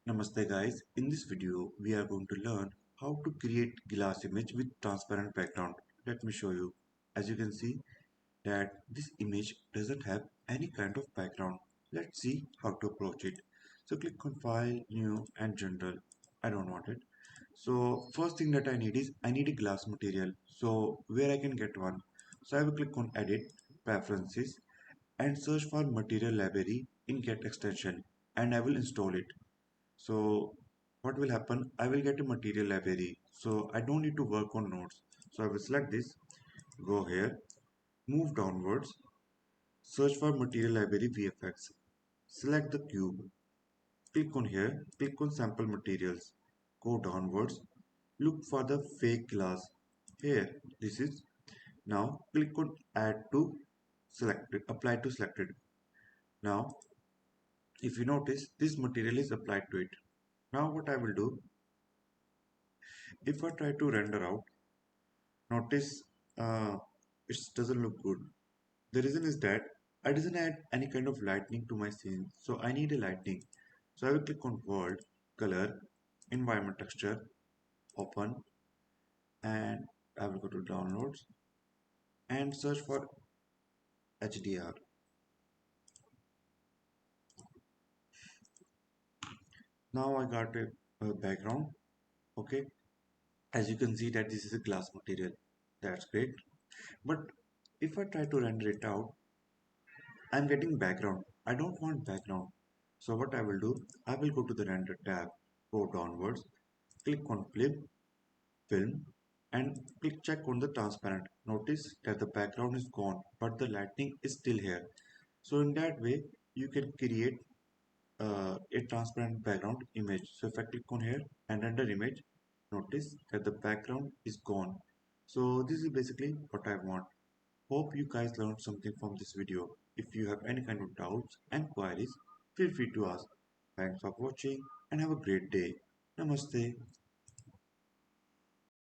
Namaste guys, in this video we are going to learn how to create glass image with transparent background. Let me show you. As you can see that this image doesn't have any kind of background. Let's see how to approach it. So click on file, new and general. I don't want it. So first thing that I need is I need a glass material. So where I can get one. So I will click on edit, preferences and search for material library in get extension and I will install it. So what will happen? I will get a material library. So I don't need to work on nodes. So I will select this, go here, move downwards, search for material library VFX. Select the cube. Click on here, click on sample materials. Go downwards, look for the fake glass. Here, this is. Now click on add to selected, apply to selected. Now, if you notice, this material is applied to it. Now what I will do, if I try to render out, notice it doesn't look good. The reason is that I didn't add any kind of lightning to my scene, so I need a lightning. So I will click on world, color, environment texture, open, and I will go to downloads and search for HDR. Now I got a background. Okay, as you can see that this is a glass material. That's great. But if I try to render it out, I'm getting background. I don't want background. So what I will do, I will go to the render tab, go downwards, click on flip, film, and click check on the transparent. Notice that the background is gone, but the lightning is still here. So in that way, you can create a transparent background image. So if I click on here and render image, notice that the background is gone. So this is basically what I want. Hope you guys learned something from this video. If you have any kind of doubts and queries, feel free to ask. Thanks for watching and have a great day. Namaste.